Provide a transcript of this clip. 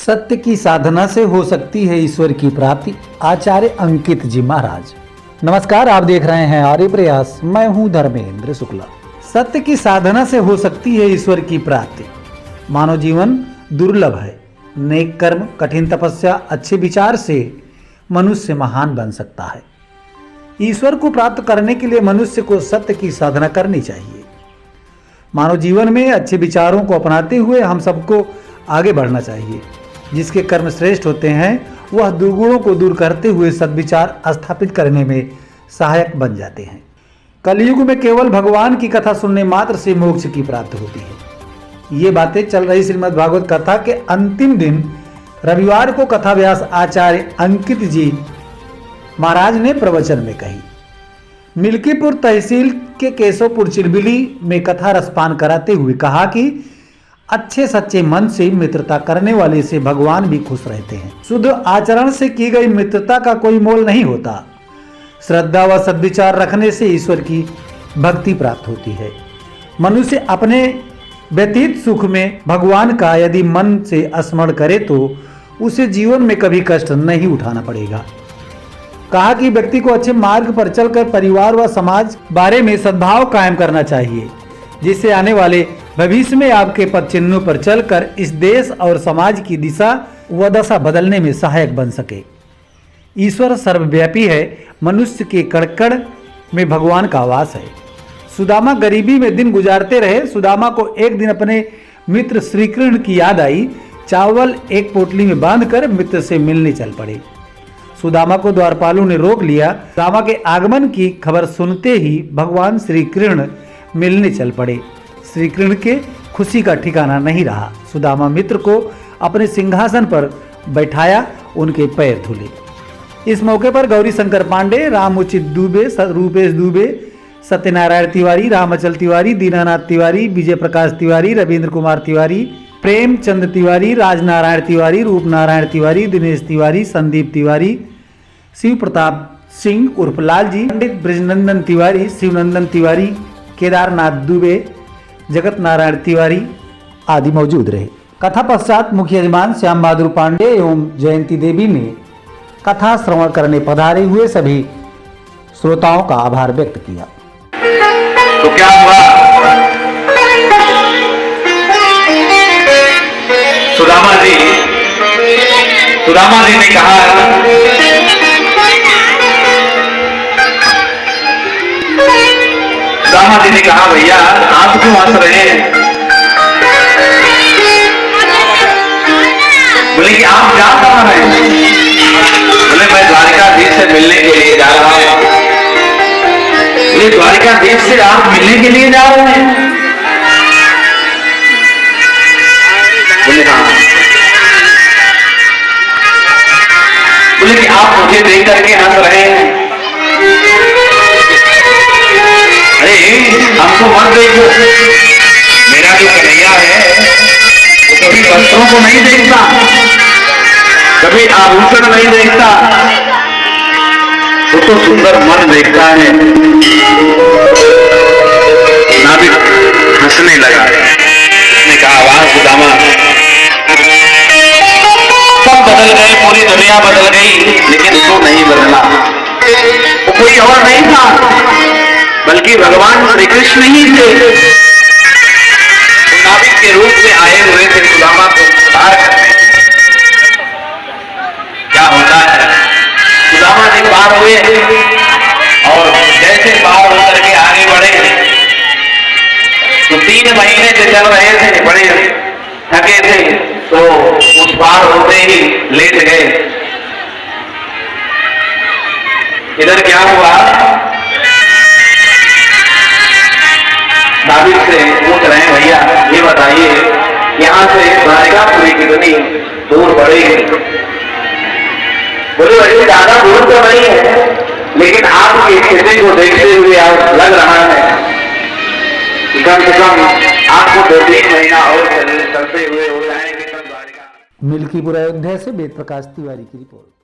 सत्य की साधना से हो सकती है ईश्वर की प्राप्ति। आचार्य अंकित जी महाराज। नमस्कार, आप देख रहे हैं आर्य प्रयास। मैं हूं धर्मेंद्र शुक्ला। सत्य की साधना से हो सकती है ईश्वर की प्राप्ति। मानव जीवन दुर्लभ है। नेक कर्म, कठिन तपस्या, अच्छे विचार से मनुष्य महान बन सकता है। ईश्वर को प्राप्त करने के लिए मनुष्य को सत्य की साधना करनी चाहिए। मानव जीवन में अच्छे विचारों को अपनाते हुए हम सबको आगे बढ़ना चाहिए। जिसके कर्म श्रेष्ठ होते हैं वह दुर्गुणों को दूर करते हुए सद्विचार स्थापित करने में सहायक बन जाते हैं। कलयुग में केवल भगवान की कथा सुनने मात्र से मोक्ष की प्राप्ति होती है। ये बातें चल रही श्रीमद् भागवत कथा के अंतिम दिन रविवार को कथा व्यास आचार्य अंकित जी महाराज ने प्रवचन में कही। मिल्कीपुर तहसील के केशवपुर चिरबिली में कथा रसपान कराते हुए कहा कि अच्छे सच्चे मन से मित्रता करने वाले से भगवान भी खुश रहते हैं। शुद्ध आचरण से की गई मित्रता का कोई मोल नहीं होता। श्रद्धा व सद्विचार रखने से ईश्वर की भक्ति प्राप्त होती है। मनुष्य अपने व्यतीत सुख में भगवान का यदि मन से स्मरण करे तो उसे जीवन में कभी कष्ट नहीं उठाना पड़ेगा। कहा कि व्यक्ति को अच्छे मार्ग पर चलकर परिवार व समाज बारे में सद्भाव कायम करना चाहिए, जिससे आने वाले भविष्य में आपके पद चिन्हों पर चलकर इस देश और समाज की दिशा व दशा बदलने में सहायक बन सके। ईश्वर सर्वव्यापी है। मनुष्य के कण में भगवान का वास है। सुदामा गरीबी में दिन गुजारते रहे। सुदामा को एक दिन अपने मित्र श्री कृष्ण की याद आई। चावल एक पोटली में बांधकर मित्र से मिलने चल पड़े। सुदामा को द्वारपालों ने रोक लिया। सुदामा के आगमन की खबर सुनते ही भगवान श्री कृष्ण मिलने चल पड़े। श्री कृष्ण के खुशी का ठिकाना नहीं रहा। सुदामा मित्र को अपने सिंहासन पर बैठाया, उनके पैर धुले। इस मौके पर गौरी शंकर पांडे, रामउचित दुबे, रूपेश दुबे, सत्यनारायण तिवारी, रामचल तिवारी, दीनानाथ तिवारी, विजय प्रकाश तिवारी, रविंद्र कुमार तिवारी, प्रेमचंद तिवारी, राजनारायण तिवारी, रूपनारायण तिवारी, दिनेश तिवारी, संदीप तिवारी, शिव प्रताप सिंह उर्फ लाल जी, पंडित ब्रजनंदन तिवारी, शिवनंदन तिवारी, केदारनाथ दुबे, जगत नारायण तिवारी आदि मौजूद रहे। कथा पश्चात मुख्य यजमान श्याम बहादुर पांडे एवं जयंती देवी ने कथा श्रवण करने पधारे हुए सभी श्रोताओं का आभार व्यक्त किया। तो क्या हुआ? सुदामा जी ने कहा, सुदामा जी ने कहा, भैया आप क्यों हंस रहे हैं? बोले कि आप जा कहां रहे हैं? बोले मैं द्वारिकाधीश से मिलने के लिए जा रहा हूं। बोले द्वारिकाधीश से आप मिलने के लिए जा रहे हैं? बोले हाँ। बोले कि आप मुझे देख करके हंस रहे हैं। अरे हमको मत देखो, मेरा जो कन्हैया है वो कभी वस्त्रों को नहीं देखता, कभी आभूषण नहीं देखता, वो तो सुंदर मन देखता है। नाविक हंसने लगा। उसने कहा, वाह सुदामा, सब बदल गए, पूरी दुनिया बदल गई, लेकिन तू नहीं बदला। वो कोई और नहीं था बल्कि भगवान श्री कृष्ण ही थे। नाविक के रूप में आए हुए थे सुदामा को उद्धार करने। क्या होता है, सुदामा जी पार हुए और जैसे पार होकर के आगे बढ़े तो 3 महीने से चल रहे थे, बड़े थके थे, तो उस पार होते ही लेट गए। इधर क्या हुआ, नाविक से पूछ रहे हैं, भैया ये बताइए यहाँ से द्वारिकापुरी कितनी दूर पड़ेगी? बोले वैसे ज्यादा दूर तो नहीं है, लेकिन आपकी स्थिति को देखते हुए आप लग रहा है कि कम से कम आपको 2-3 महीना और चलते हुए हो जाएंगे तब द्वारिका। मिल्कीपुर अयोध्या से वेद प्रकाश तिवारी की रिपोर्ट।